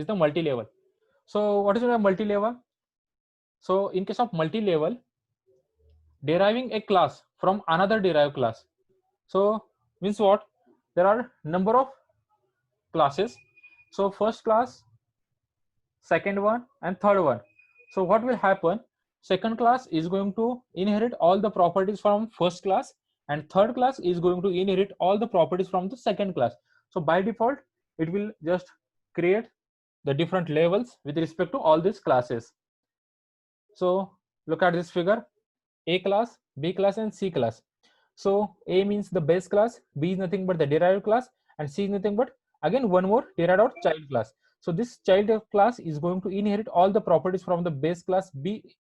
is the multi-level. So what is a multi-level? So in case of multi-level, deriving a class from another derived class. So means what? There are number of classes. So first class, second one, and third one. So what will happen? Second class is going to inherit all the properties from first class, and third class is going to inherit all the properties from the second class. So by default, it will just create the different levels with respect to all these classes. So look at this figure: A class, B class, and C class. So A means the base class, B is nothing but the derived class, and C is nothing but again one more derived or child class. So this child class is going to inherit all the properties from the base class B,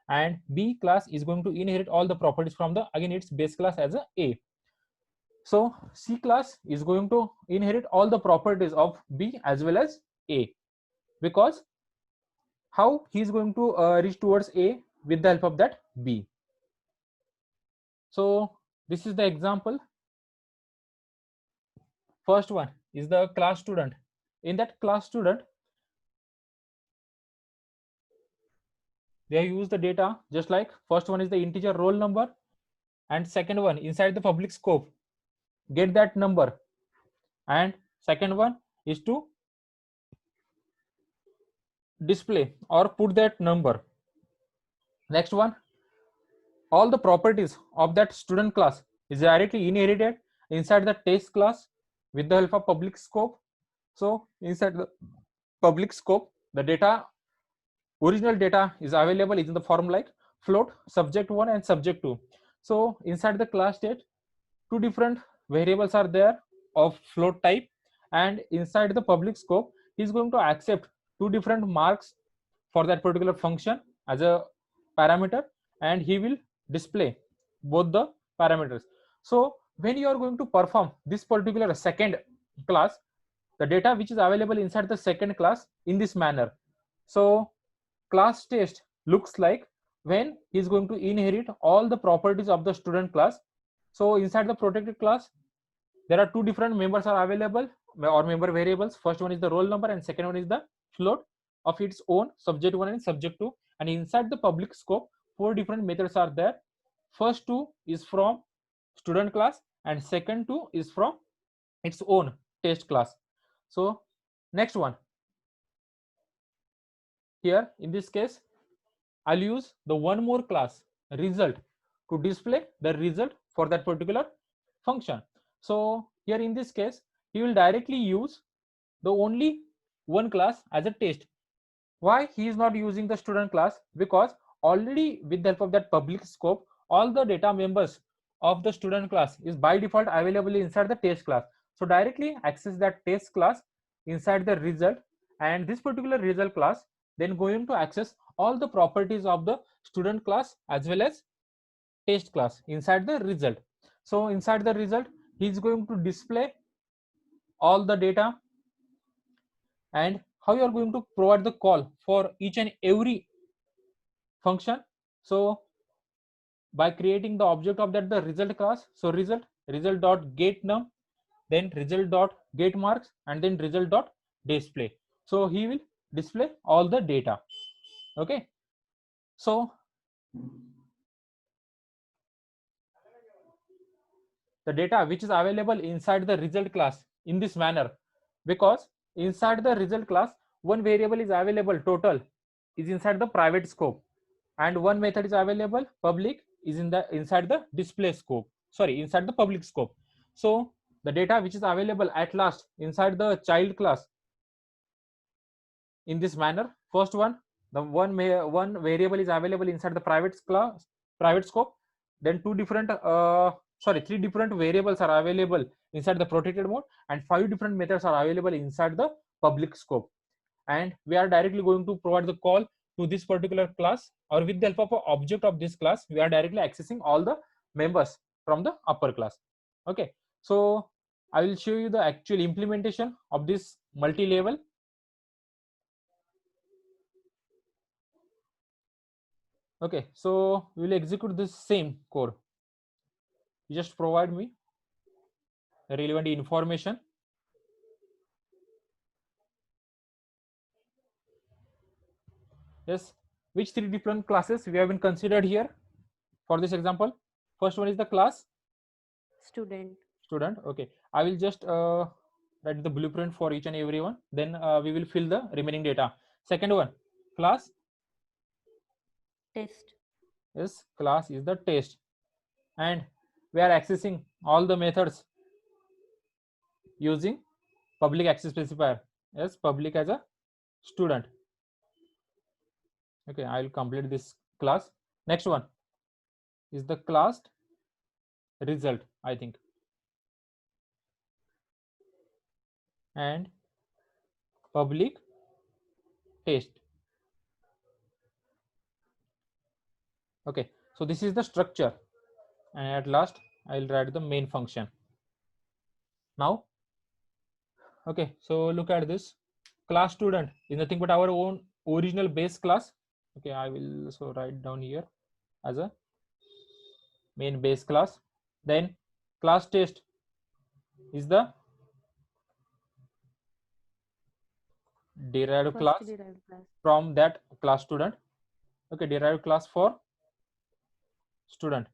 and B class is going to inherit all the properties from the again its base class as A. So C class is going to inherit all the properties of B as well as A, because how he is going to reach towards A with the help of that B. So this is the example. First one is the class student. In that class student, they use the data just like first one is the integer roll number, and second one inside the public scope get that number, and second one is to display or put that number. Next one, all the properties of that student class is directly inherited inside the test class with the help of public scope. So inside the public scope, the data, original data is available is in the form like float, subject 1 and subject 2. So inside the class state, two different variables are there of float type, and inside the public scope he is going to accept two different marks for that particular function as a parameter, and he will display both the parameters. So when you are going to perform this particular second class, the data which is available inside the second class in this manner. So class test looks like when he is going to inherit all the properties of the student class. So inside the protected class, there are two different members are available or member variables. First one is the roll number, and second one is the float of its own, subject 1 and subject 2. And inside the public scope, four different methods are there. First two is from student class, and second two is from its own test class. So next one, here in this case, I'll use the one more class result to display the result for that particular function. So here in this case, he will directly use the only one class as a test. Why he is not using the student class? Because already with the help of that public scope, all the data members of the student class is by default available inside the test class. So directly access that test class inside the result, and this particular result class then going to access all the properties of the student class as well as test class inside the result. So inside the result, he is going to display all the data, and how you are going to provide the call for each and every function. So by creating the object of that the result class, so result dot get num, then result dot get marks, and then result dot display. So he will display all the data. Okay, so the data which is available inside the result class in this manner, because inside the result class one variable is available total is inside the private scope, and one method is available public is in the inside the display scope, sorry, inside the public scope. So the data which is available at last inside the child class in this manner, first one, the one variable is available inside the private class, private scope, then two different sorry, three different variables are available inside the protected mode, and five different methods are available inside the public scope. And we are directly going to provide the call to this particular class, or with the help of an object of this class we are directly accessing all the members from the upper class. Okay, so I will show you the actual implementation of this multi-level. Okay, so we will execute this same code. You just provide me the relevant information. Yes, which three different classes we have been considered here for this example? First one is the class Student. student. Okay, I will just write the blueprint for each and every one, then we will fill the remaining data. Second one, class. Test. Yes, class is the test, and we are accessing all the methods using public access specifier. Yes, public as a student. Okay, I will complete this class. Next one is the class result, I think, and public test. Okay, so this is the structure, and at last I will write the main function. Now, okay, so look at this. Class student is nothing but our own original base class. Okay, I will so write down here as a main base class. Then class test is the derived First class derived class. from that class student. Okay, derived class for student.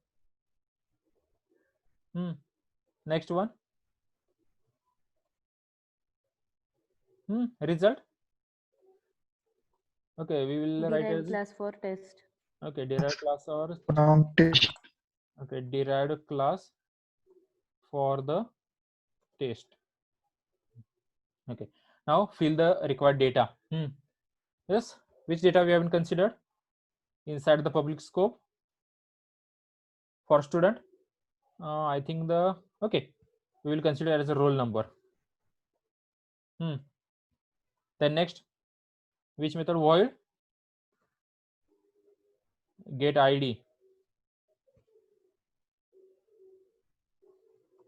Next one, result. Okay, we will write Derived as class for test. okay derived class or From test. okay derived class for the test. Okay, now fill the required data. Yes, which data we haven't considered inside the public scope for student? I think the okay we will consider as a roll number. Then next, which method? Void get id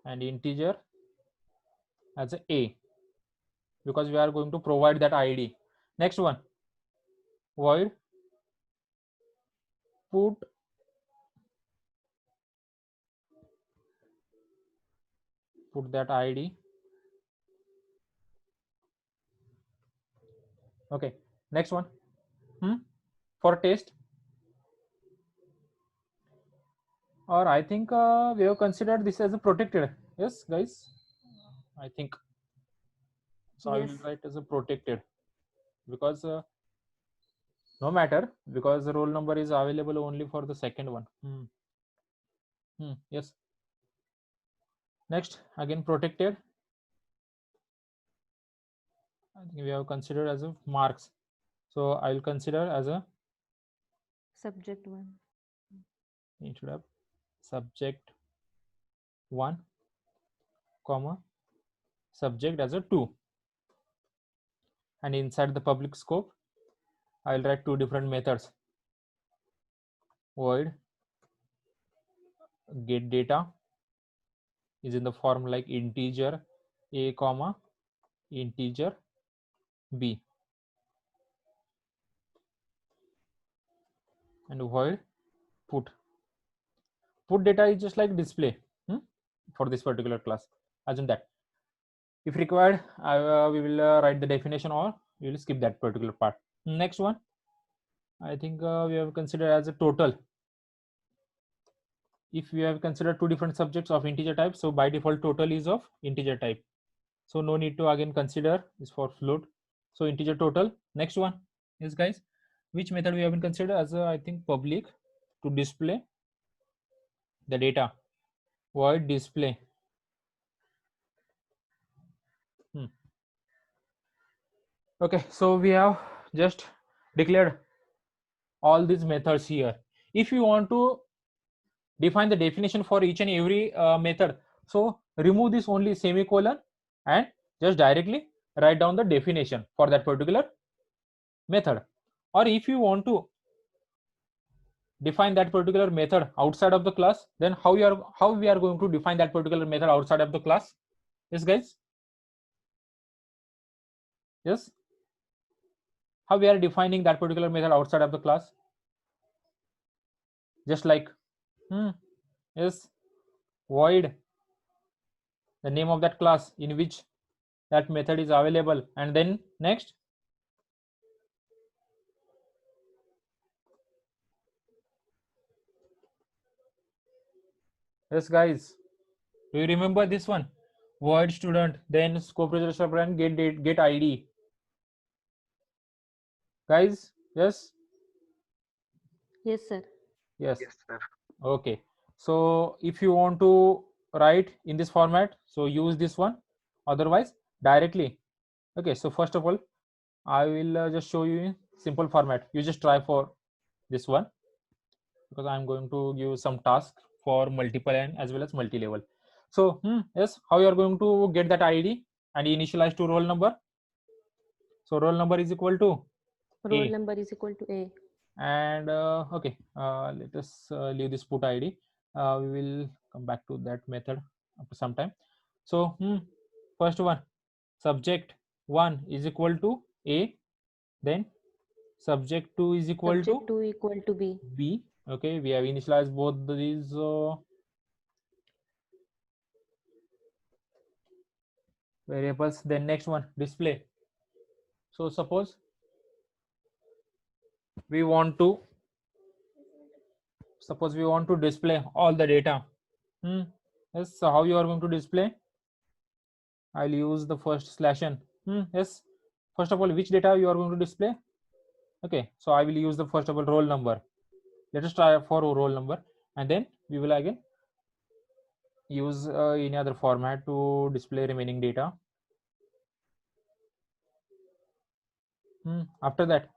and integer as a because we are going to provide that id. Next one, void put that id. Okay, next one, for test, or I think we have considered this as a protected. Yes, guys, I think so. I will Yes. write as a protected because no matter, because the roll number is available only for the second one. Yes. Next, again protected. I think we have considered as a marks. So I will consider as a Subject 1. instead of subject 1, comma subject as a 2, and inside the public scope I will write two different methods. Void get data is in the form like integer a comma integer b, and void put data is just like display for this particular class. Assume that if required we will write the definition, or we will skip that particular part. Next one, I think we have considered as a total. If we have considered two different subjects of integer type, so by default total is of integer type, so no need to again consider is for float, so integer total. Next one is, guys, which method we have been considered as I think public to display the data. Void display. Okay, so we have just declared all these methods here. If you want to define the definition for each and every method, so remove this only semicolon and just directly write down the definition for that particular method. Or if you want to define that particular method outside of the class, then how we are going to define that particular method outside of the class? Yes, guys. Yes, how we are defining that particular method outside of the class? Just like yes, void the name of that class in which that method is available, and then next Yes, guys. Do you remember this one? Void student, then scope result and get date, get ID. Guys, yes, Yes, sir. yes. Yes, sir. Okay. So if you want to write in this format, so use this one. Otherwise, directly. Okay. So first of all, I will just show you in simple format. You just try for this one because I'm going to give some task for multiple and as well as multi-level. So yes, how you are going to get that ID and initialize to roll number. So roll number is equal to Roll A. number is equal to A. And okay, let us leave this put ID. We will come back to that method after some time. So first one, subject 1 is equal to A, then subject 2 is equal Subject to 2 equal to B. B. Okay, we have initialized both these variables. Then next one, display. So suppose we want to display all the data. Yes, so how you are going to display? I'll use the first slash n. Yes, first of all, which data you are going to display? Okay, so I will use the first of all roll number. Let us try for roll number, and then we will again use any other format to display remaining data. After that,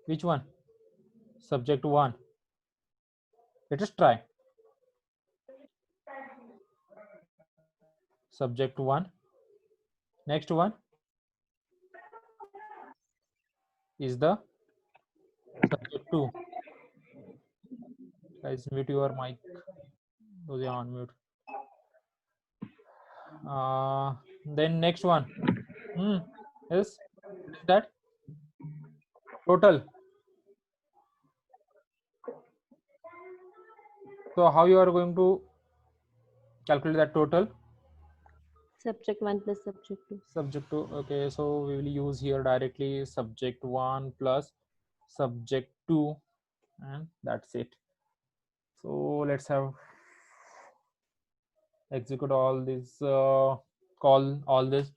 which one? Subject 1. Let us try. Subject 1. Next one is the subject 2. Guys, mute your mic. Those are on mute. Then next one. Yes, what is that? Total. So how you are going to calculate that total? Subject 1 plus subject 2. Subject 2. Okay, so we will use here directly subject 1 plus subject 2, and that's it. So let's have execute all these call all these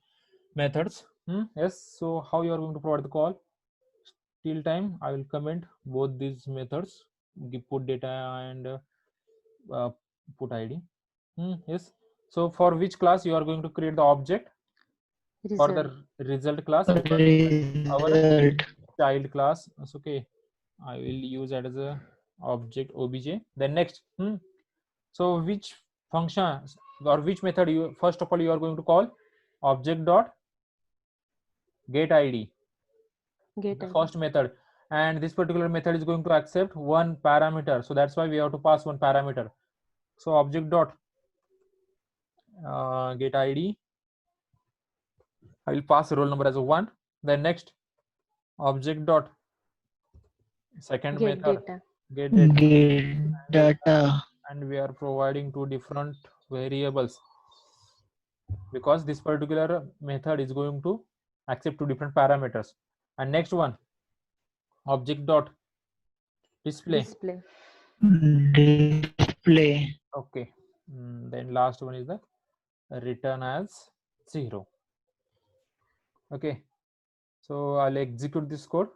methods. Yes, so how you are going to provide the call? Till time I will comment both these methods, put data and put ID. Yes, so for which class you are going to create the object? For Result. the result class, our Result. child class. That's okay. I will use that as a object obj. Then next, so which function or which method you first of all you are going to call? Object dot get ID, Get the ID. first method, and this particular method is going to accept one parameter. So that's why we have to pass one parameter. So object dot get ID. I will pass roll number as a 1. Then next, object dot second Get method data. get data, Get data. and we are providing two different variables because this particular method is going to accept two different parameters. And next one, object dot display. Display. Display. Okay. Then last one is the return as 0. Okay, so I'll execute this code.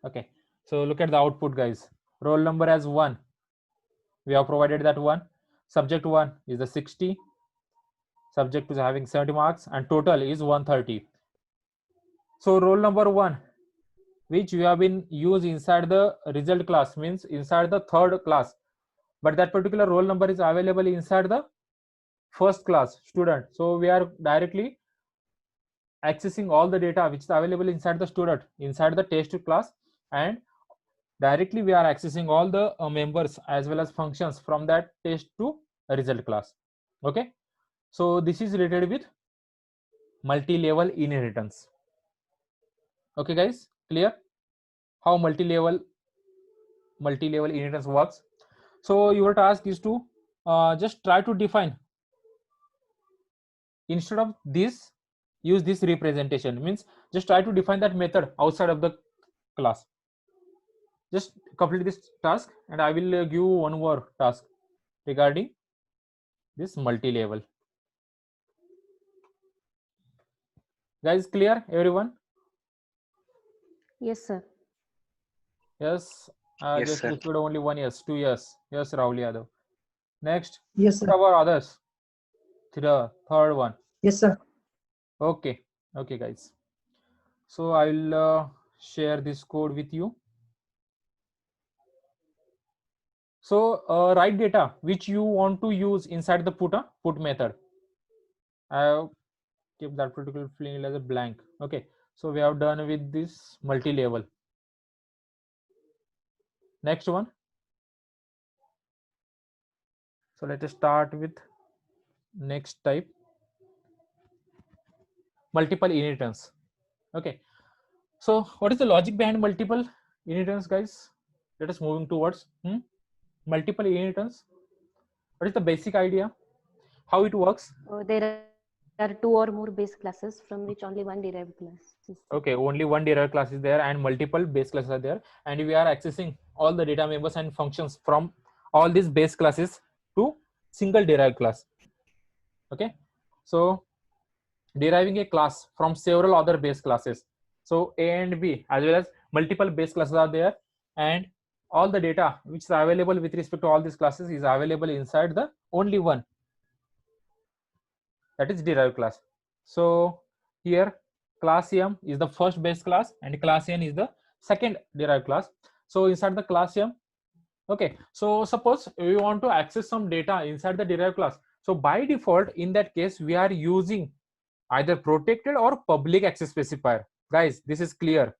Okay, so look at the output, guys. Roll number as 1, we have provided that one. Subject 1 is the 60, subject is having 70 marks, and total is 130. So roll number 1, which we have been used inside the result class, means inside the third class, but that particular roll number is available inside the first class student. So we are directly accessing all the data which is available inside the student inside the test class, and directly we are accessing all the members as well as functions from that test to result class. Okay, so this is related with multi-level inheritance. Okay guys, clear how multi-level inheritance works? So your task is to just try to define, instead of this, use this representation, means just try to define that method outside of the class. just complete this task, and I will give you one more task regarding this multi-level. Guys, clear everyone? Yes, sir. Yes. Yes, Just sir. received only 1 yes, 2 yes. Yes, Rahul Yadav. Next, Yes, what sir. about others? The third one. Yes, sir. Okay, okay, guys. So I will share this code with you. So write data which you want to use inside the put method. I have kept that particular field as a blank. Okay, so we have done with this multi-level. Next one. So let us start with next type, multiple inheritance. Okay, so what is the logic behind multiple inheritance, guys? Let us moving towards multiple inheritance. What is the basic idea? How it works? There are two or more base classes from which only one derived class is there. Okay, only one derived class is there and multiple base classes are there, and we are accessing all the data members and functions from all these base classes to single derived class. Okay, so deriving a class from several other base classes. So A and B as well as multiple base classes are there, and all the data which is available with respect to all these classes is available inside the only one, that is derived class. So here class M is the first base class and class N is the second derived class. So inside the class M, okay, so suppose we want to access some data inside the derived class. So by default, in that case, we are using either protected or public access specifier. Guys, this is clear.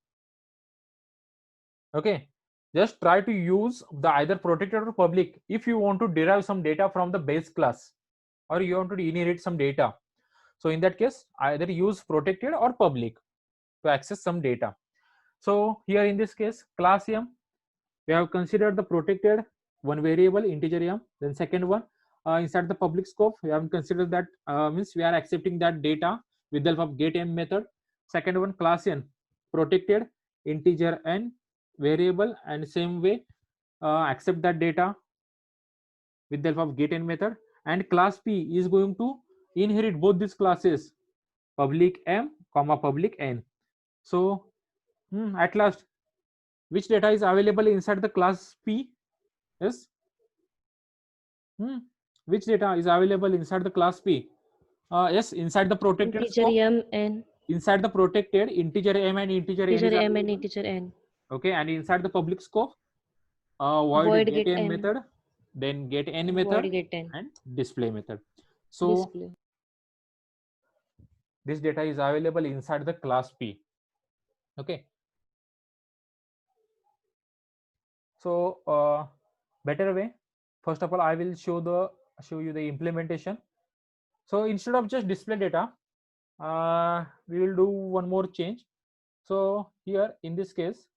Okay, just try to use the either protected or public if you want to derive some data from the base class or you want to inherit some data. So in that case, either use protected or public to access some data. So here in this case, class M, we have considered the protected one variable integer M. Then second one, inside the public scope, we have considered that means we are accepting that data with the help of get M method. Second one, class N, protected integer N variable, and same way accept that data with the help of get N method. And class P is going to inherit both these classes, public M comma public N. So at last, which data is available inside the class P? Yes. Which data is available inside the class P? Yes, inside the protected Integer scope. M and Inside the protected, integer M and integer N is integer M and available. integer N. Okay, and inside the public scope, void Void get get M M. method, then get N Void method, get N. and display method. So Display. this data is available inside the class P. Okay. So better way. First of all, I will show you the implementation. So instead of just display data, we will do one more change. So here in this case,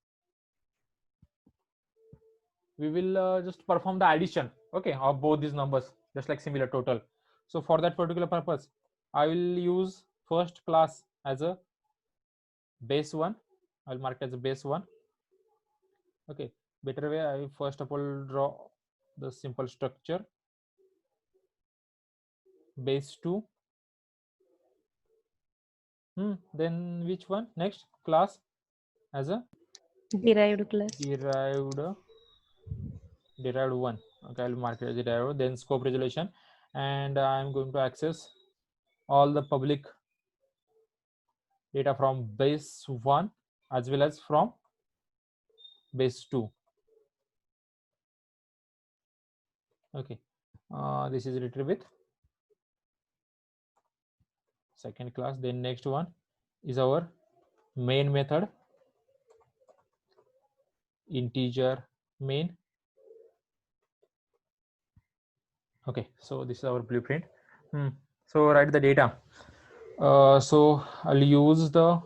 we will just perform the addition, okay, of both these numbers, just like similar total. So for that particular purpose, I will use first class as a base one. I'll mark it as a base one. Okay, better way, I first of all draw the simple structure. Base 2. Then which one? Next class as a Derived class. derived one. Okay, I'll mark it as a derived. Then scope resolution, and I'm going to access all the public data from base 1 as well as from base 2. Okay, this is retrieved with second class. Then next one is our main method, integer main. Okay, so this is our blueprint. So write the data. So I'll use the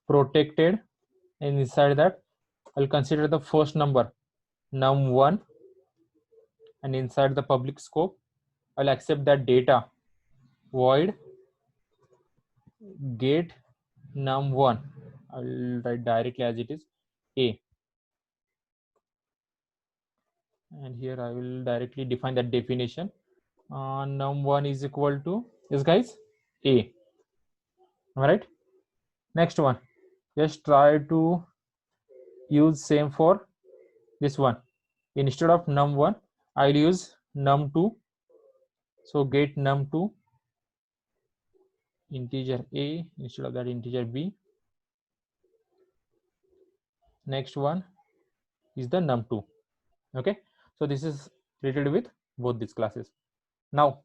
protected, and inside that I'll consider the first number num1, and inside the public scope I'll accept that data void get num1. I'll write directly as it is A. and here I will directly define that definition. Num1 is equal to, yes guys, a. All right, next one, just try to use same for this one. Instead of num1 I'll use num2. So get num2 integer a, instead of that integer b. Next one is the num2. Okay, so this is related with both these classes. Now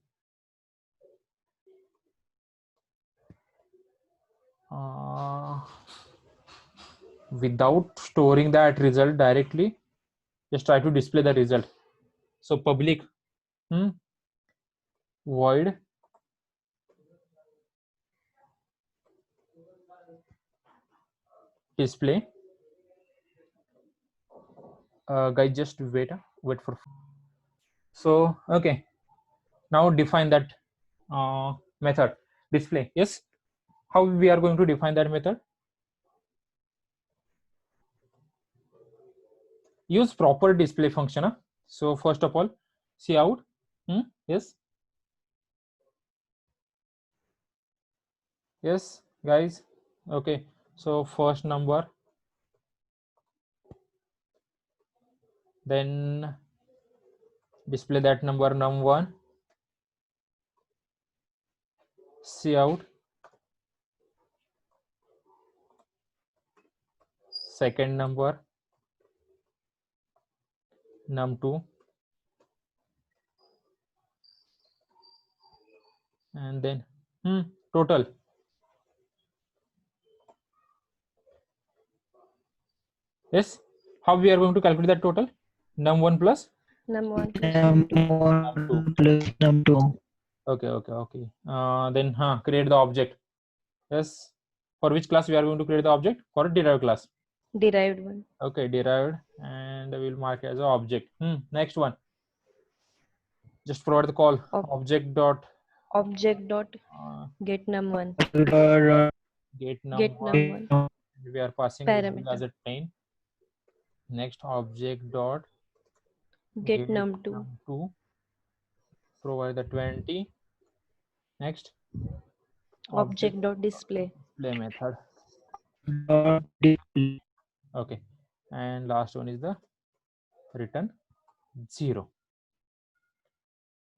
without storing that result directly, just try to display the result. So public void display, guys, just wait for. So okay, now define that method display. Yes, how we are going to define that method? Use proper display function. So first of all, see out. Yes, yes guys. Okay, so first number, then display that number num1, see out second number num2, and then total. Yes, how we are going to calculate that total? Num1 plus Num1 plus num2. Num1 plus num2. Okay. Then create the object. Yes, for which class we are going to create the object? For a derived class. Derived one. Okay, derived, and we'll mark as an object. Next one, just provide the call object dot Get num1. Get Get num1. num1 We are passing parameter as a 10. Next object dot get num2. Provide the 20. Next Object dot display. Display method. Dot display. Okay, and last one is the return 0,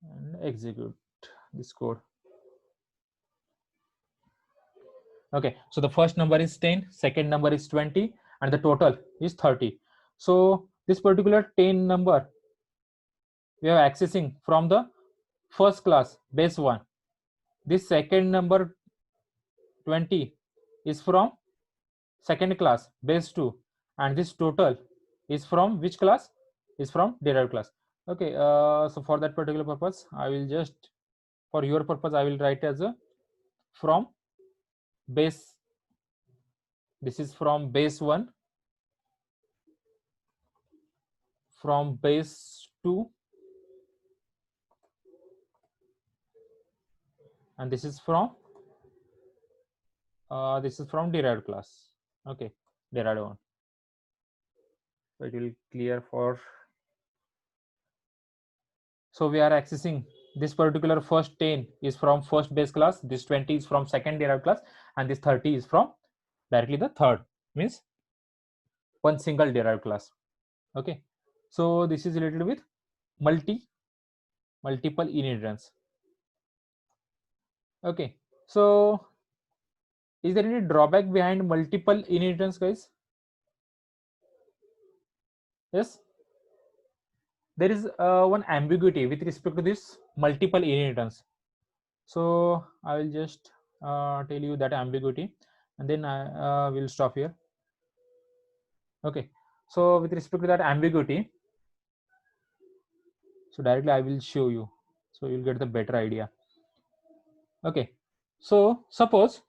and execute this code. Okay, so the first number is 10, second number is 20, and the total is 30. So this particular 10 number we are accessing from the first class base 1. This second number 20 is from second class base 2, and this total is from which class? Is from derived class. Okay, so for that particular purpose I will just, for your purpose I will write as a from base. This is from base 1, from base 2, and this is from derived class. Okay, derived one. So it will clear for. So we are accessing this particular first 10 is from first base class, this 20 is from second derived class, and this 30 is from directly the third, means one single derived class. Okay, so this is related with multiple inheritance. Okay, so is there any drawback behind multiple inheritance, guys? Yes, there is one ambiguity with respect to this multiple inheritance. So I will just tell you that ambiguity, and then I will stop here. Okay, so with respect to that ambiguity, so directly I will show you, so you'll get the better idea. Okay, so suppose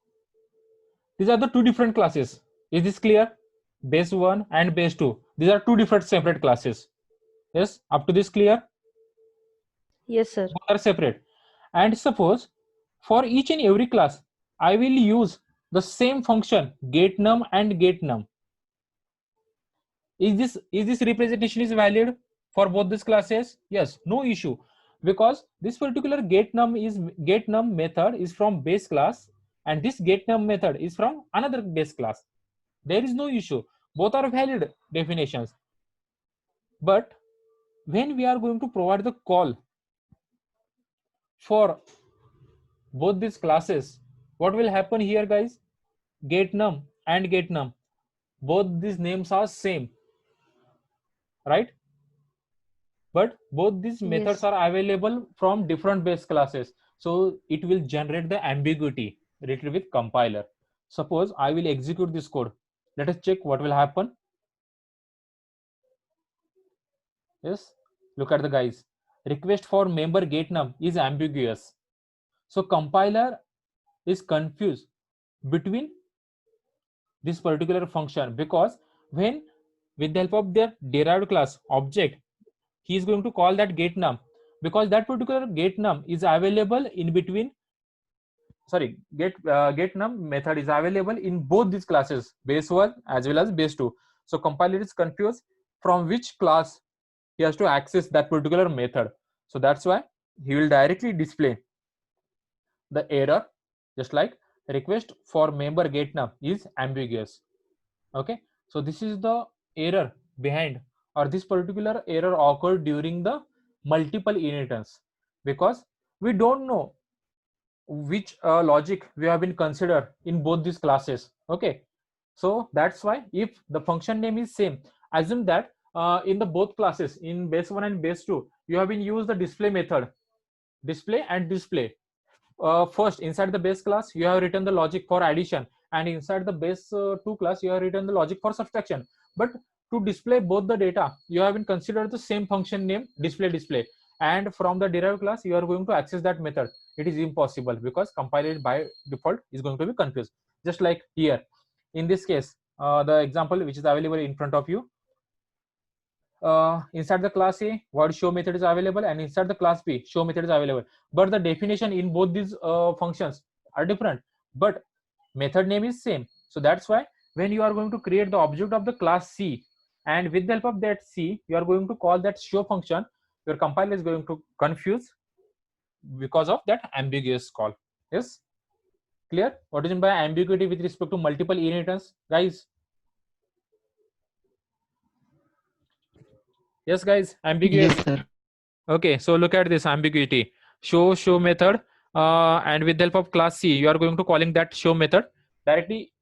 these are the two different classes. Is this clear? Base 1 and base 2. These are two different separate classes. Yes, up to this clear? Yes, sir. Both are separate. And suppose for each and every class, I will use the same function getNum and getNum. Is this representation is valid for both these classes? Yes, no issue, because this particular getNum method is from base class, and this getNum method is from another base class. There is no issue. Both are valid definitions. But when we are going to provide the call for both these classes, what will happen here, guys? GetNum and getNum, both these names are same, right? But both these methods Yes. are available from different base classes, so it will generate the ambiguity related with compiler. Suppose I will execute this code. Let us check what will happen. Yes, look at the guys. Request for member getNum is ambiguous, so compiler is confused between this particular function, because when with the help of the derived class object, he is going to call that getNum, because that particular getNum is available in between, sorry, getNum method is available in both these classes, base 1 as well as base 2. So compiler is confused from which class he has to access that particular method. So that's why he will directly display the error, just like request for member getNum is ambiguous. Okay, so this is the error behind, or this particular error occurred during the multiple inheritance, because we don't know which logic we have been considered in both these classes. Okay, so that's why if the function name is same, assume that in the both classes, in base 1 and base 2, you have been used the display method, display and display. First, inside the base class you have written the logic for addition, and inside the base 2 class you have written the logic for subtraction. But to display both the data, you have been considered the same function name, display, and from the derived class you are going to access that method. It is impossible, because compiler by default is going to be confused. Just like here in this case, the example which is available in front of you, inside the class A, word show method is available, and inside the class B, show method is available. But the definition in both these functions are different, but method name is same. So that's why when you are going to create the object of the class C, and with the help of that C, you are going to call that show function, your compiler is going to confuse because of that ambiguous call. Yes, clear? What is meant by ambiguity with respect to multiple inheritance, guys? Yes, guys, ambiguous. Yes, sir. Okay, so look at this ambiguity. Show method, and with the help of class C, you are going to calling that show method directly.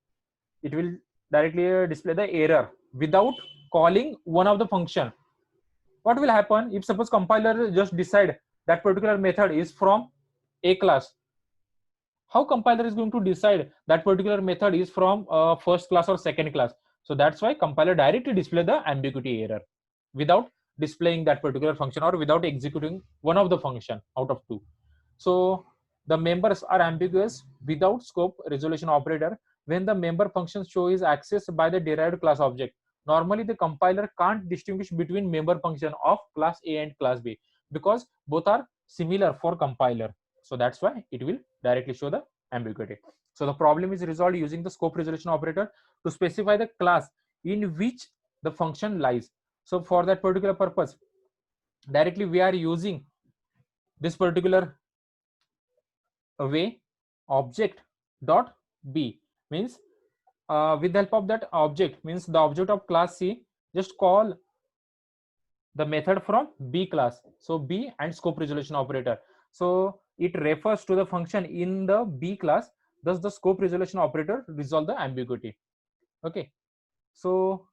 It will directly display the error without calling one of the function. What will happen if suppose compiler just decide that particular method is from A class? How compiler is going to decide that particular method is from first class or second class? So that's why compiler directly display the ambiguity error without displaying that particular function, or without executing one of the function out of two. So the members are ambiguous without scope resolution operator when the member function show is accessed by the derived class object. Normally the compiler can't distinguish between member function of class A and class B, because both are similar for compiler. So that's why it will directly show the ambiguity. So the problem is resolved using the scope resolution operator to specify the class in which the function lies. So for that particular purpose, directly we are using this particular way, object dot b, means with the help of that object, means the object of class C, just call the method from B class. So B and scope resolution operator, so it refers to the function in the B class, thus the scope resolution operator resolve the ambiguity. Okay, so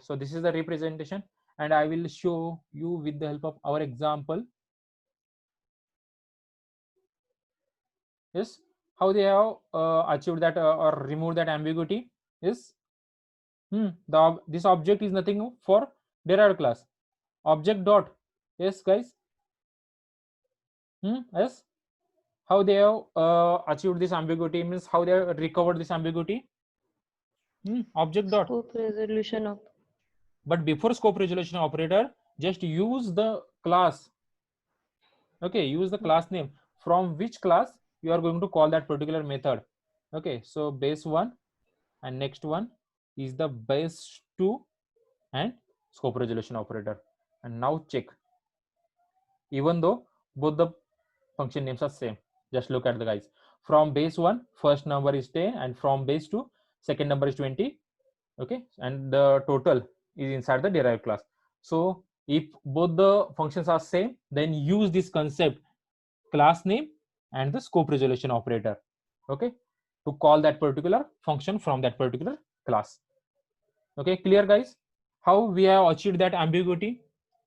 so this is the representation, and I will show you with the help of our example. Yes, how they have achieved that or removed that ambiguity is, this object is nothing for derived class, object dot, yes guys, yes, how they have achieved this ambiguity, means how they have recovered this ambiguity, object dot. Scope resolution of But before scope resolution operator, just use the class. Okay, use the class name from which class you are going to call that particular method. Okay, so base 1, and next one is the base 2 and scope resolution operator. and now check. Even though both the function names are same, just look at the guys. From base 1 first number is 10 and from base 2 second number is 20. Okay, and the total is inside the derived class. So if both the functions are same, then use this concept class name and the scope resolution operator, okay, to call that particular function from that particular class. Okay, clear guys? How we have achieved that ambiguity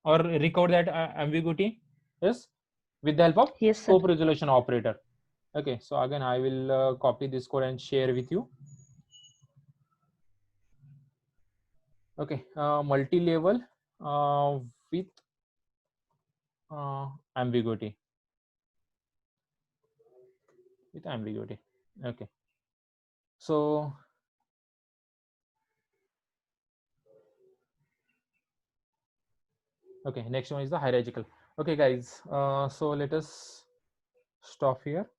or recovered that ambiguity is with the help of Yes, sir. scope resolution operator. Okay, so again I will copy this code and share with you. Okay, multi-level with ambiguity. With ambiguity. Okay, so okay, next one is the hierarchical. Okay guys, so let us stop here.